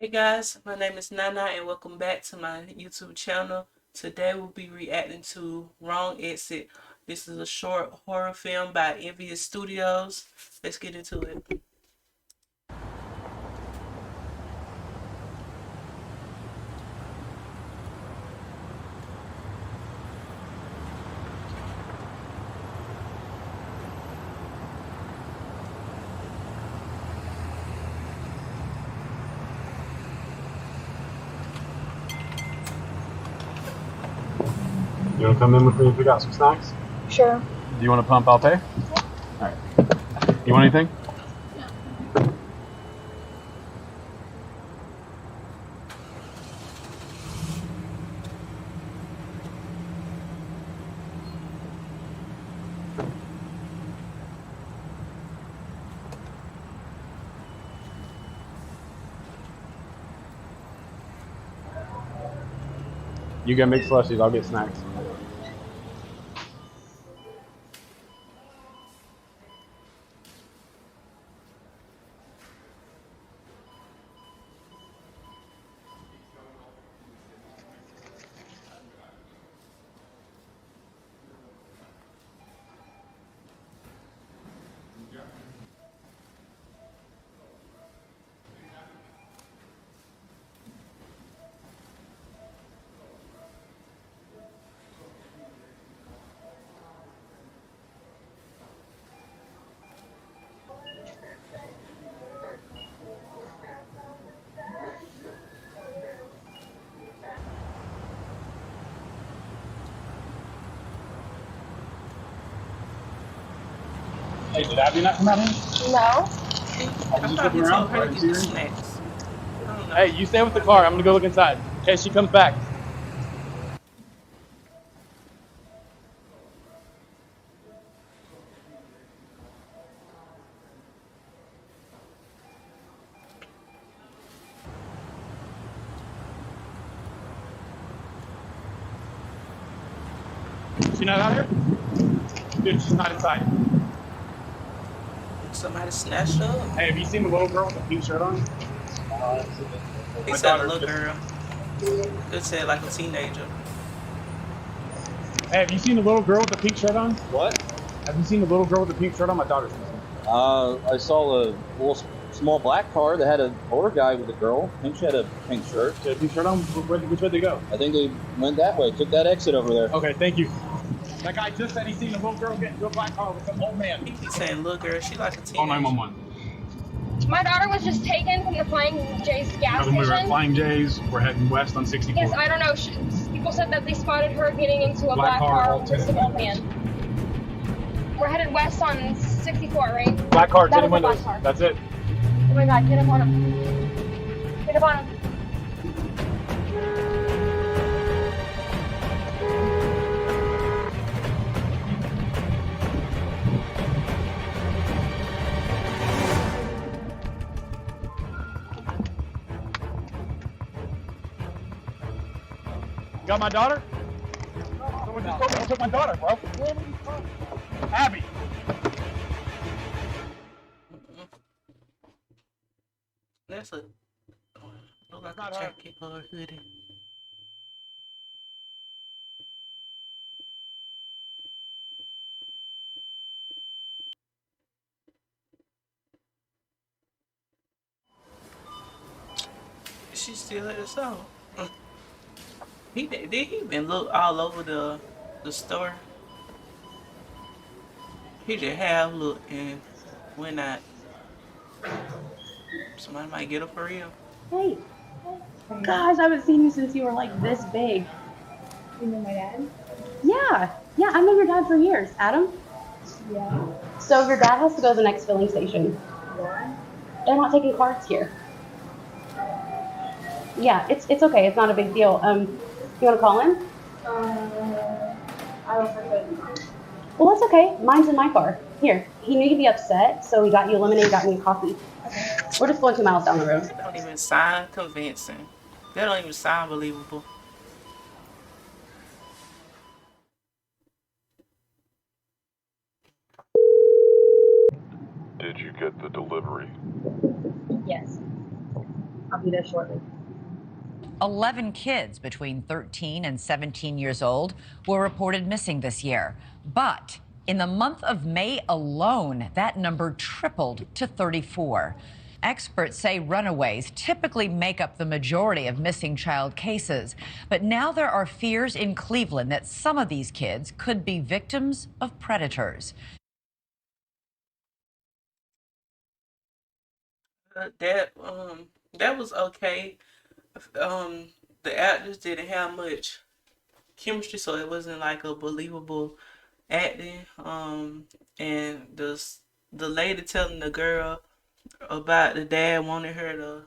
Hey guys, my name is Nana and welcome back to my YouTube channel. Today we'll be reacting to Wrong Exit. This is a short horror film by Envious Studios. Let's get into it. You want to come in with me if we got some snacks? Sure. Do you want a pump? I'll pay. All right. You want anything? You get mixed slushies. I'll get snacks. Hey, did Abby not come out here? No. I thought he told her to get the snacks. I don't know. Hey, you stay with the car. I'm gonna go look inside in case she comes back. She not out here? Dude, she's not inside. Somebody snatched her up. Hey, have you seen the little girl with the pink shirt on? He said a little girl. Could say like a teenager. Hey, have you seen the little girl with the pink shirt on? What? Have you seen the little girl with the pink shirt on? My daughter's missing. I saw a little small black car that had an older guy with a girl. I think she had a pink shirt. She had a pink shirt on? Which way they go? I think they went that way, took that exit over there. Okay, thank you. That guy just said he seen a little girl get into a black car with some old man. He keeps saying little girl, she like a teenager. Call 911. My daughter was just taken from the Flying J's gas We were at station. Flying J's. We're heading west on 64. Yes, I don't know. People said that they spotted her getting into a black car with some old man. We're headed west on 64, right? Black car, That tinted was a windows. black car. That's it. Oh my god, get up on him. Get up on him. Got my daughter? Someone just told me I took my daughter, bro. Abby. That's a look like a jacket or a hoodie. She still at the store. He been look all over the store. He just have look and went out. Somebody might get her for real. Hey. Gosh, I haven't seen you since you were like this big. You know my dad? Yeah. Yeah, I've known your dad for years. Adam? Yeah. So your dad has to go to the next filling station. Why? They're not taking cards here. Yeah, it's okay. It's not a big deal. You want to call him? I don't think Well, that's okay. Mine's in my car. Here. He knew you'd be upset, so he got you lemonade, got me a coffee. We're just going 2 miles down the road. That don't even sound convincing. That don't even sound believable. Did you get the delivery? Yes. I'll be there shortly. 11 kids between 13 and 17 years old were reported missing this year. But in the month of May alone, that number tripled to 34. Experts say runaways typically make up the majority of missing child cases. But now there are fears in Cleveland that some of these kids could be victims of predators. That was okay. The actors didn't have much chemistry, so it wasn't like a believable acting. And the lady telling the girl about the dad wanting her to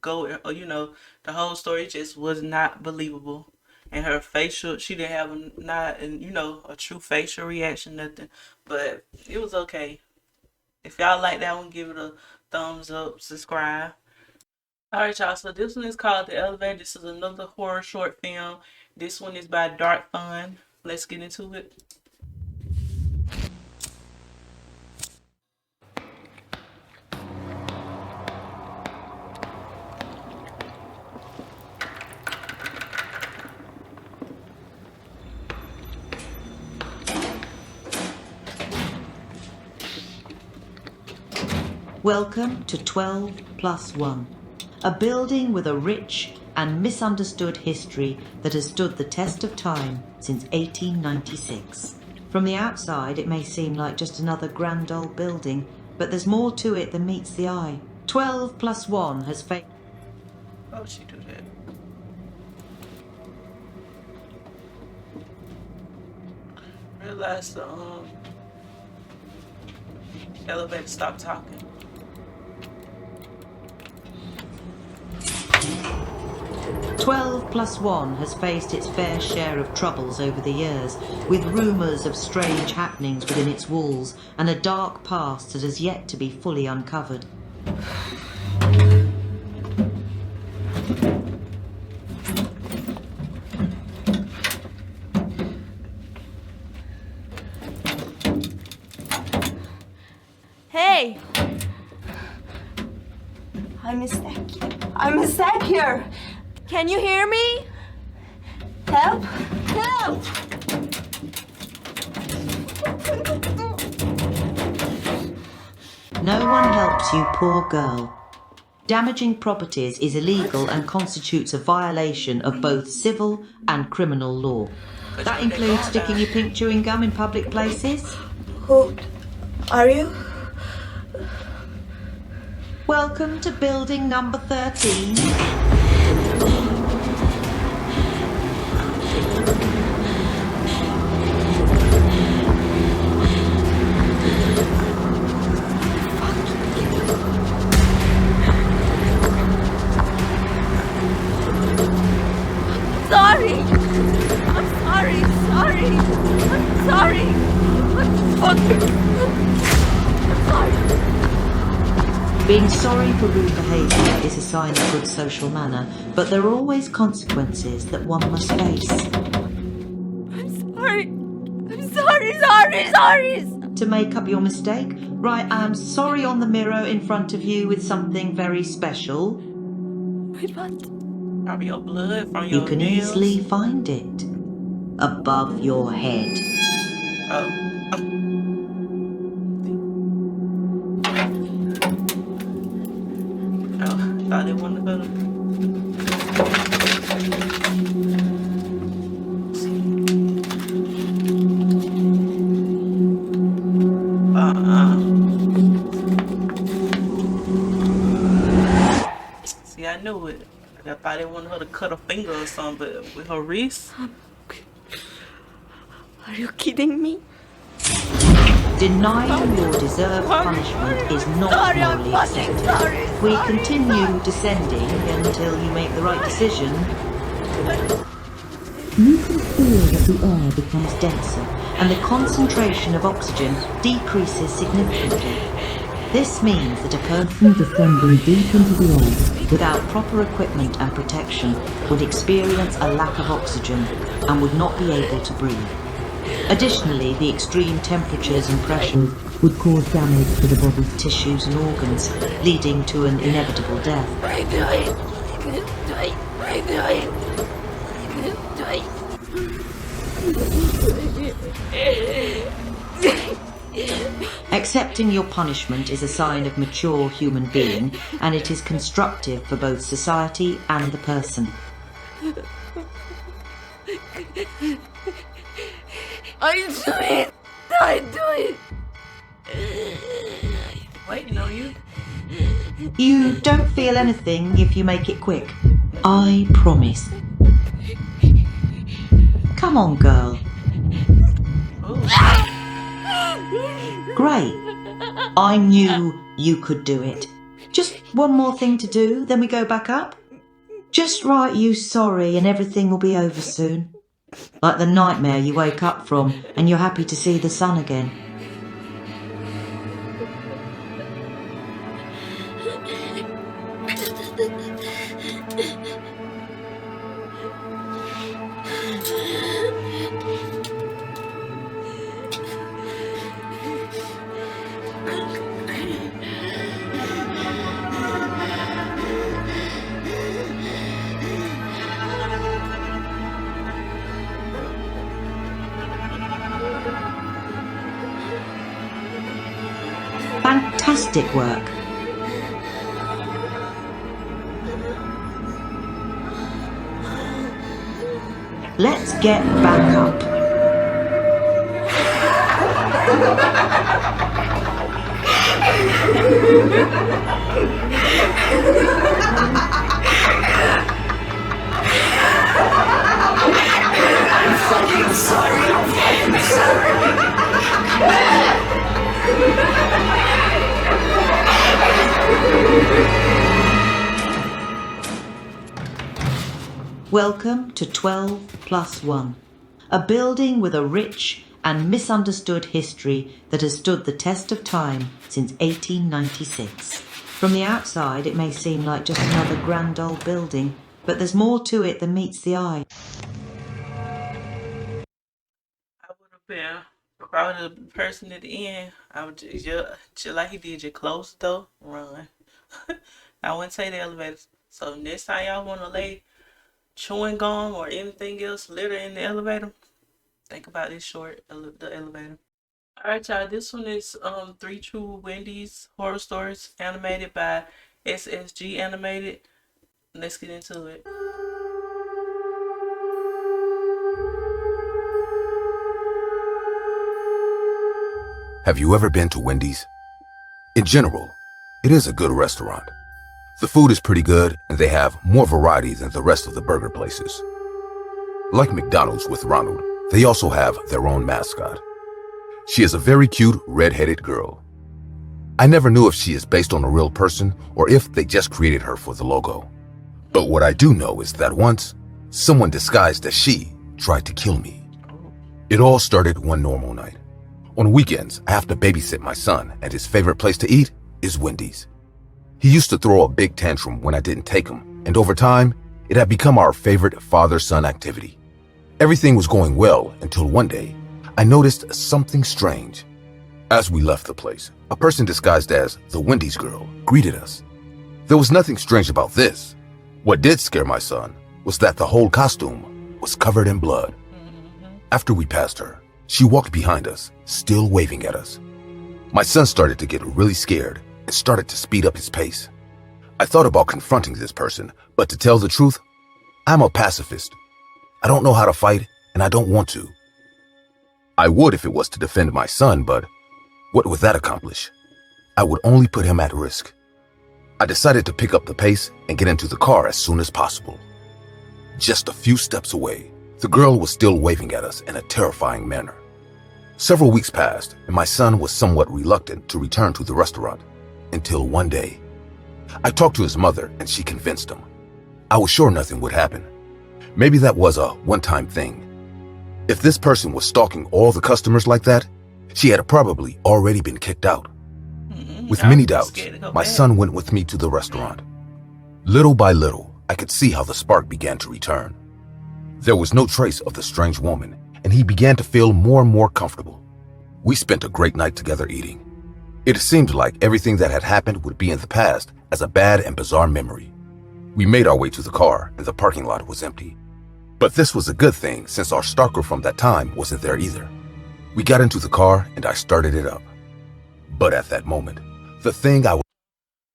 go, or, you know, the whole story just was not believable. And her facial, she didn't have a true facial reaction, nothing. But it was okay. If y'all like that one, give it a thumbs up, subscribe. Alright, y'all, so this one is called The Elevator. This is another horror short film. This one is by Dark Fun. Let's get into it. Welcome to 12+1, a building with a rich and misunderstood history that has stood the test of time since 1896. From the outside, it may seem like just another grand old building, but there's more to it than meets the eye. 12+1 has faced... Oh, she do that. Realize the elevator stopped talking. 12+1 has faced its fair share of troubles over the years, with rumours of strange happenings within its walls and a dark past that has yet to be fully uncovered. Hey! I'm stuck here. Can you hear me? Help! Help! No one helps you, poor girl. Damaging properties is illegal and constitutes a violation of both civil and criminal law. That includes sticking your pink chewing gum in public places. Who are you? Welcome to building number 13. Sorry! I'm sorry! Sorry! I'm sorry! I'm sorry! Being sorry for rude behaviour is a sign of good social manner, but there are always consequences that one must face. I'm sorry! I'm sorry! To make up your mistake, write "I'm sorry" on the mirror in front of you with something very special. Wait, what? Probably your blood from your You can nails. easily find it. Above your head. Oh. Thought they wanted her to... See, I knew it. I thought they wanted her to cut a finger or something, but with her wrist. Are you kidding me? Denying your deserved punishment is not morally acceptable. We continue descending until you make the right decision. You can feel that the air becomes denser and the concentration of oxygen decreases significantly. This means that a person descending deep into the air without proper equipment and protection would experience a lack of oxygen and would not be able to breathe. Additionally, the extreme temperatures and pressures would cause damage to the body's tissues and organs, leading to an inevitable death. Accepting your punishment is a sign of mature human being, and it is constructive for both society and the person. I do it. I do it. Waiting on you. You don't feel anything if you make it quick. I promise. Come on, girl. Great. I knew you could do it. Just one more thing to do, then we go back up. Just write you sorry and everything will be over soon. Like the nightmare you wake up from and you're happy to see the sun again. Fantastic work. Let's get back up. Welcome to 12+1, a building with a rich and misunderstood history that has stood the test of time since 1896. From the outside, it may seem like just another grand old building, but there's more to it than meets the eye. I would have been probably the person at the end. I would just like he did, just close the door, run. I wouldn't take the elevator. So next time y'all want to lay chewing gum or anything else litter in the elevator, think about this the elevator. Alright y'all, this one is 3 True Wendy's Horror Stories, animated by SSG Animated. Let's get into it. Have you ever been to Wendy's? In general, it is a good restaurant. The food is pretty good, and they have more variety than the rest of the burger places. Like McDonald's with Ronald, they also have their own mascot. She is a very cute, red-headed girl. I never knew if she is based on a real person or if they just created her for the logo. But what I do know is that once, someone disguised as she tried to kill me. It all started one normal night. On weekends, I have to babysit my son, and his favorite place to eat is Wendy's. He used to throw a big tantrum when I didn't take him, and over time, it had become our favorite father-son activity. Everything was going well until one day, I noticed something strange. As we left the place, a person disguised as the Wendy's girl greeted us. There was nothing strange about this. What did scare my son was that the whole costume was covered in blood. After we passed her, she walked behind us, still waving at us. My son started to get really scared and started to speed up his pace. I thought about confronting this person, but to tell the truth, I'm a pacifist. I don't know how to fight, and I don't want to. I would if it was to defend my son, but what would that accomplish? I would only put him at risk. I decided to pick up the pace and get into the car as soon as possible. Just a few steps away, the girl was still waving at us in a terrifying manner. Several weeks passed, and my son was somewhat reluctant to return to the restaurant, until one day. I talked to his mother, and she convinced him. I was sure nothing would happen. Maybe that was a one-time thing. If this person was stalking all the customers like that, she had probably already been kicked out. With many doubts, my son went with me to the restaurant. Little by little, I could see how the spark began to return. There was no trace of the strange woman, and he began to feel more and more comfortable. We spent a great night together eating. It seemed like everything that had happened would be in the past as a bad and bizarre memory. We made our way to the car, and the parking lot was empty. But this was a good thing, since our stalker from that time wasn't there either. We got into the car, and I started it up. But at that moment, the thing I was...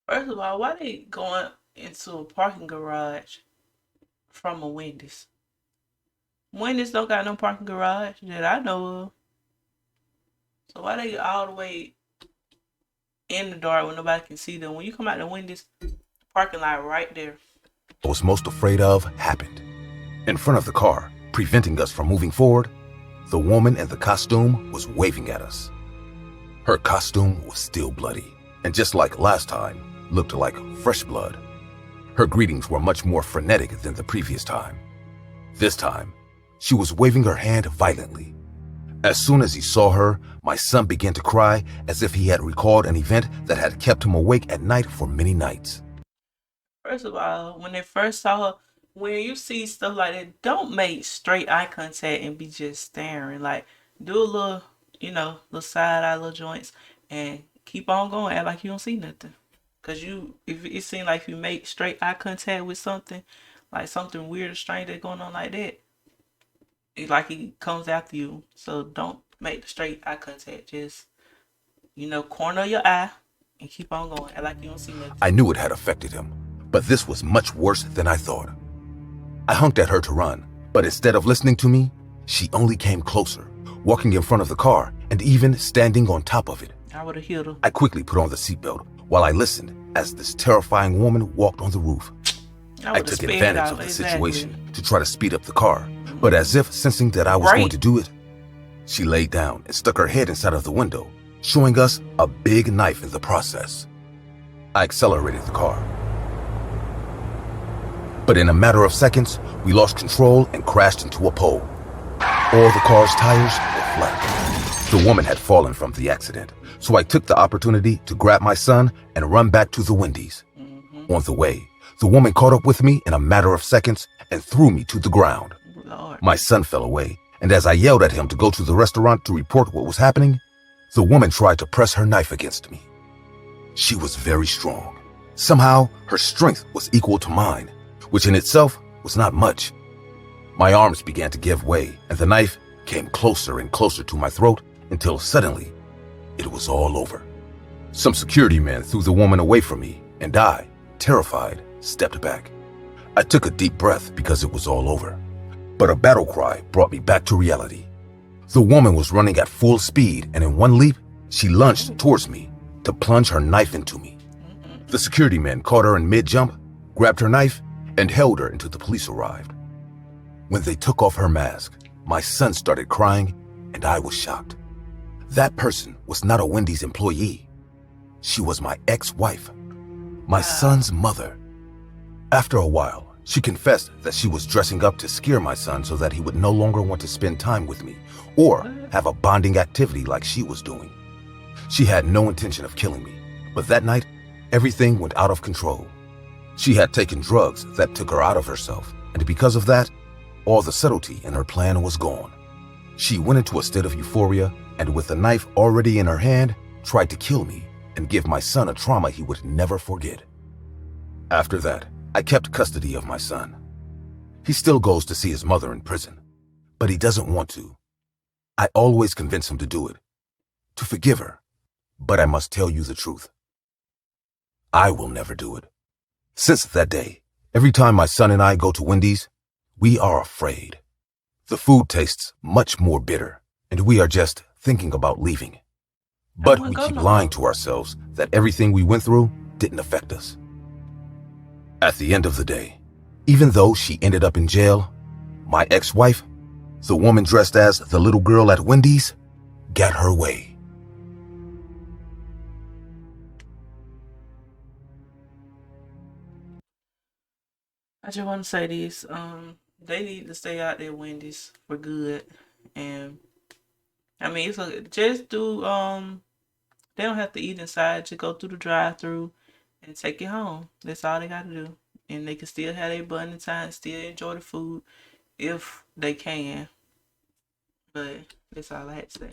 First of all, why they going into a parking garage from a Wendy's? Wendy's don't got no parking garage that I know of. So why they all the way in the dark when nobody can see them? When you come out the Wendy's parking lot right there. I was most afraid of happened. In front of the car, preventing us from moving forward, the woman in the costume was waving at us. Her costume was still bloody, and just like last time, looked like fresh blood. Her greetings were much more frenetic than the previous time. This time, she was waving her hand violently. As soon as he saw her, my son began to cry as if he had recalled an event that had kept him awake at night for many nights. First of all, when they first saw her, when you see stuff like that, don't make straight eye contact and be just staring. Like, do a little, little side eye, little joints, and keep on going. Act like you don't see nothing. Because if it seems like you make straight eye contact with something, like something weird or strange that's going on like that, it's like he comes after you. So don't make the straight eye contact. Just, corner your eye and keep on going. Act like you don't see nothing. I knew it had affected him, but this was much worse than I thought. I honked at her to run, but instead of listening to me, she only came closer, walking in front of the car and even standing on top of it. I would have healed her. I quickly put on the seatbelt while I listened as this terrifying woman walked on the roof. I took advantage of the situation to try to speed up the car, but as if sensing that I was going to do it, she laid down and stuck her head inside of the window, showing us a big knife in the process. I accelerated the car. But in a matter of seconds, we lost control and crashed into a pole. All the car's tires were flat. The woman had fallen from the accident, so I took the opportunity to grab my son and run back to the Wendy's. On the way, the woman caught up with me in a matter of seconds and threw me to the ground. Lord. My son fell away, and as I yelled at him to go to the restaurant to report what was happening, the woman tried to press her knife against me. She was very strong. Somehow, her strength was equal to mine, which in itself was not much. My arms began to give way, and the knife came closer and closer to my throat until suddenly, it was all over. Some security men threw the woman away from me, and I, terrified, stepped back. I took a deep breath because it was all over. But a battle cry brought me back to reality. The woman was running at full speed, and in one leap, she lunged towards me to plunge her knife into me. The security men caught her in mid-jump, grabbed her knife, and held her until the police arrived. When they took off her mask, my son started crying, and I was shocked. That person was not a Wendy's employee. She was my ex-wife, my son's mother. After a while, she confessed that she was dressing up to scare my son so that he would no longer want to spend time with me or have a bonding activity like she was doing. She had no intention of killing me, but that night, everything went out of control. She had taken drugs that took her out of herself, and because of that, all the subtlety in her plan was gone. She went into a state of euphoria, and with the knife already in her hand, tried to kill me and give my son a trauma he would never forget. After that, I kept custody of my son. He still goes to see his mother in prison, but he doesn't want to. I always convince him to do it, to forgive her, but I must tell you the truth. I will never do it. Since that day, every time my son and I go to Wendy's, we are afraid. The food tastes much more bitter, and we are just thinking about leaving. But we keep lying to ourselves that everything we went through didn't affect us. At the end of the day, even though she ended up in jail, my ex-wife, the woman dressed as the little girl at Wendy's, got her way. I just want to say this. They need to stay out there Wendy's for good. And I mean, just do they don't have to eat inside. Just go through the drive-through and take it home. That's all they got to do. And they can still have their bonding time, still enjoy the food if they can. But that's all I had to say.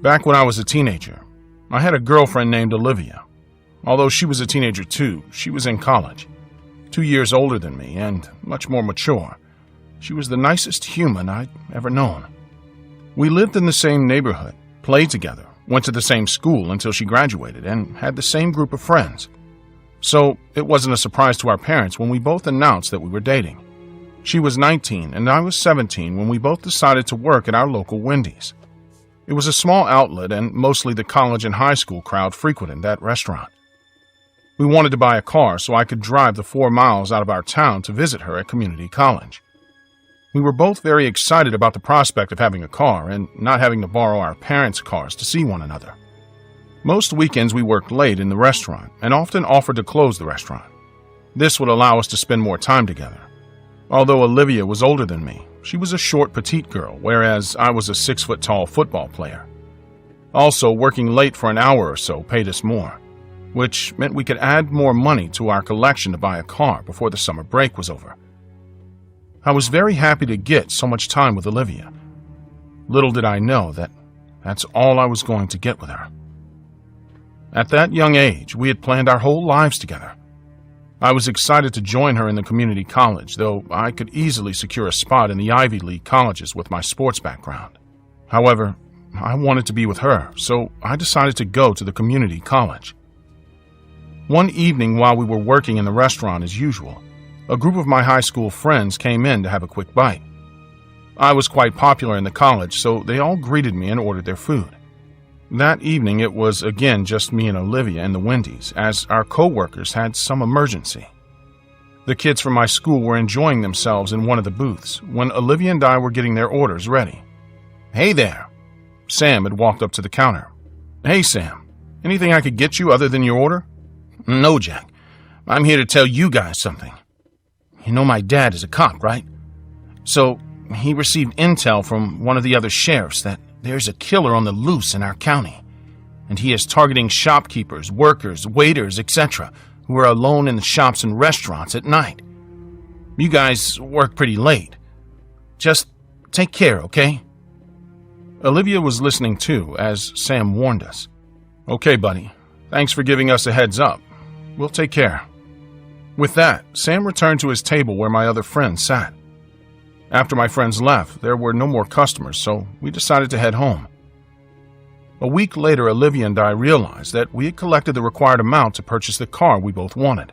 Back when I was a teenager, I had a girlfriend named Olivia. Although she was a teenager too, she was in college. 2 years older than me and much more mature. She was the nicest human I'd ever known. We lived in the same neighborhood, played together, went to the same school until she graduated, and had the same group of friends. So it wasn't a surprise to our parents when we both announced that we were dating. She was 19 and I was 17 when we both decided to work at our local Wendy's. It was a small outlet and mostly the college and high school crowd frequented that restaurant. We wanted to buy a car so I could drive the 4 miles out of our town to visit her at community college. We were both very excited about the prospect of having a car and not having to borrow our parents' cars to see one another. Most weekends we worked late in the restaurant and often offered to close the restaurant. This would allow us to spend more time together. Although Olivia was older than me, she was a short, petite girl, whereas I was a 6-foot-tall football player. Also, working late for an hour or so paid us more, which meant we could add more money to our collection to buy a car before the summer break was over. I was very happy to get so much time with Olivia. Little did I know that that's all I was going to get with her. At that young age, we had planned our whole lives together. I was excited to join her in the community college, though I could easily secure a spot in the Ivy League colleges with my sports background. However, I wanted to be with her, so I decided to go to the community college. One evening while we were working in the restaurant as usual, a group of my high school friends came in to have a quick bite. I was quite popular in the college, so they all greeted me and ordered their food. That evening it was again just me and Olivia in the Wendy's, as our co-workers had some emergency. The kids from my school were enjoying themselves in one of the booths when Olivia and I were getting their orders ready. "Hey there!" Sam had walked up to the counter. "Hey Sam, anything I could get you other than your order?" "No, Jack. I'm here to tell you guys something. You know my dad is a cop, right? So he received intel from one of the other sheriffs that there's a killer on the loose in our county, and he is targeting shopkeepers, workers, waiters, etc., who are alone in the shops and restaurants at night. You guys work pretty late. Just take care, okay?" Olivia was listening too, as Sam warned us. "Okay, buddy. Thanks for giving us a heads up. We'll take care." With that, Sam returned to his table where my other friends sat. After my friends left, there were no more customers, so we decided to head home. A week later, Olivia and I realized that we had collected the required amount to purchase the car we both wanted.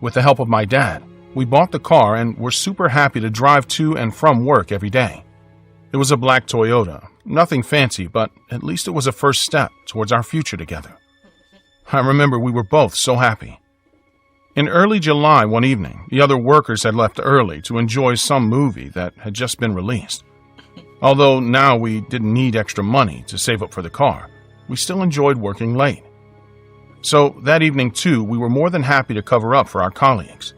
With the help of my dad, we bought the car and were super happy to drive to and from work every day. It was a black Toyota, nothing fancy, but at least it was a first step towards our future together. I remember we were both so happy. In early July one evening, the other workers had left early to enjoy some movie that had just been released. Although now we didn't need extra money to save up for the car, we still enjoyed working late. So that evening too, we were more than happy to cover up for our colleagues.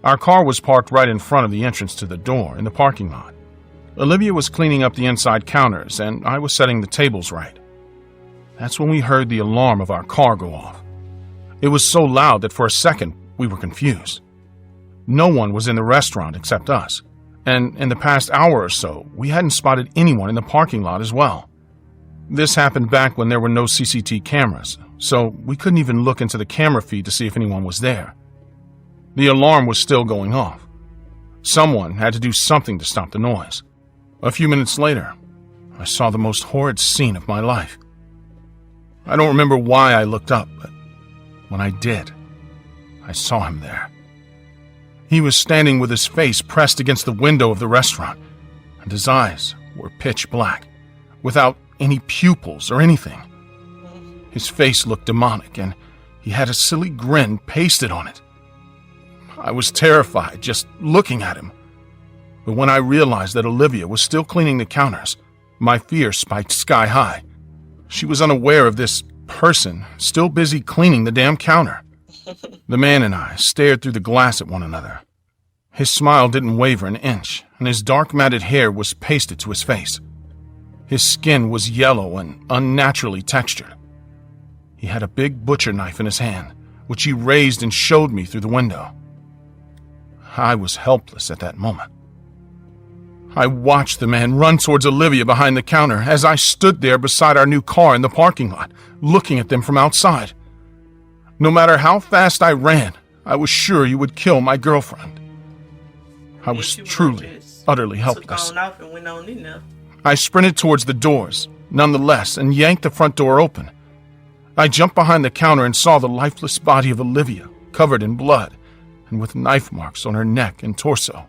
Our car was parked right in front of the entrance to the door in the parking lot. Olivia was cleaning up the inside counters and I was setting the tables right. That's when we heard the alarm of our car go off. It was so loud that for a second we were confused. No one was in the restaurant except us, and in the past hour or so, we hadn't spotted anyone in the parking lot as well. This happened back when there were no CCTV cameras, so we couldn't even look into the camera feed to see if anyone was there. The alarm was still going off. Someone had to do something to stop the noise. A few minutes later, I saw the most horrid scene of my life. I don't remember why I looked up, but when I did, I saw him there. He was standing with his face pressed against the window of the restaurant, and his eyes were pitch black, without any pupils or anything. His face looked demonic, and he had a silly grin pasted on it. I was terrified just looking at him. But when I realized that Olivia was still cleaning the counters, my fear spiked sky high. She was unaware of this person still busy cleaning the damn counter. The man and I stared through the glass at one another. His smile didn't waver an inch, and his dark matted hair was pasted to his face. His skin was yellow and unnaturally textured. He had a big butcher knife in his hand, which he raised and showed me through the window. I was helpless at that moment. I watched the man run towards Olivia behind the counter as I stood there beside our new car in the parking lot, looking at them from outside. No matter how fast I ran, I was sure he would kill my girlfriend. I was truly, utterly helpless. I sprinted towards the doors, nonetheless, and yanked the front door open. I jumped behind the counter and saw the lifeless body of Olivia, covered in blood and with knife marks on her neck and torso.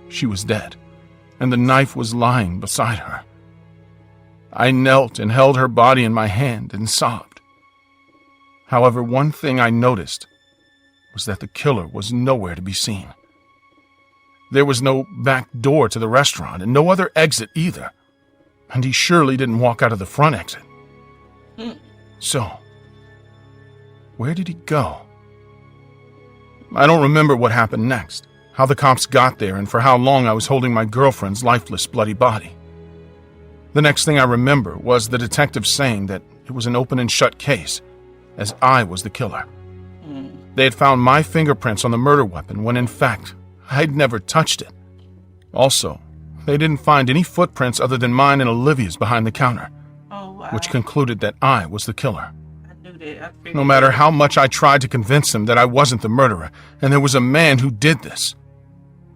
She was dead, and the knife was lying beside her. I knelt and held her body in my hand and sobbed. However, one thing I noticed was that the killer was nowhere to be seen. There was no back door to the restaurant and no other exit either, and he surely didn't walk out of the front exit. So, where did he go? I don't remember what happened next, how the cops got there, and for how long I was holding my girlfriend's lifeless, bloody body. The next thing I remember was the detective saying that it was an open and shut case, as I was the killer. They had found my fingerprints on the murder weapon when, in fact, I'd never touched it. Also, they didn't find any footprints other than mine and Olivia's behind the counter, which concluded that I was the killer. No matter how much I tried to convince them that I wasn't the murderer and there was a man who did this,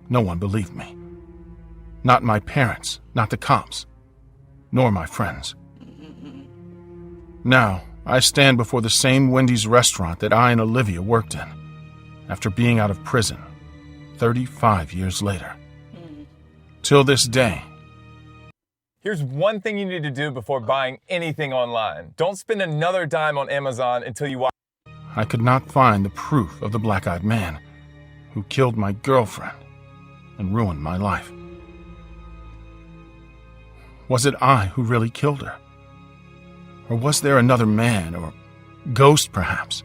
no one believed me. Not my parents, not the cops, nor my friends. Now, I stand before the same Wendy's restaurant that I and Olivia worked in, after being out of prison 35 years later. Till this day. Here's one thing you need to do before buying anything online. Don't spend another dime on Amazon until you watch. I could not find the proof of the black-eyed man who killed my girlfriend and ruined my life. Was it I who really killed her? Or was there another man, or ghost perhaps?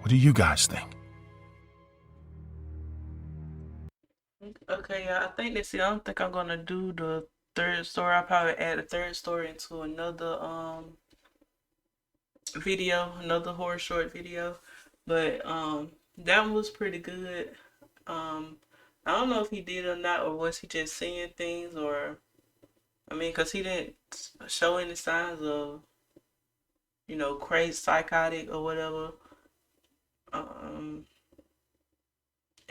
What do you guys think? Okay, yeah, I think that's it. I don't think I'm gonna do the third story. I'll probably add a third story into another video, another horror short video. But that one was pretty good. I don't know if he did or not, or was he just seeing things, or I mean, because he didn't show any signs of, you know, crazy, psychotic, or whatever.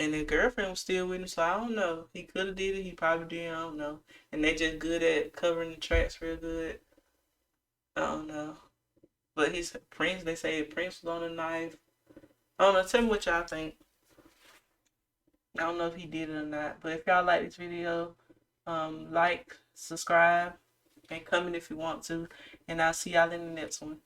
And his girlfriend was still with him, so I don't know. He could have did it, he probably did, I don't know. And they just good at covering the tracks real good. I don't know. But his prints, they say his prints was on a knife. I don't know, tell me what y'all think. I don't know if he did it or not. But if y'all like this video, like, subscribe, and comment if you want to. And I'll see y'all in the next one.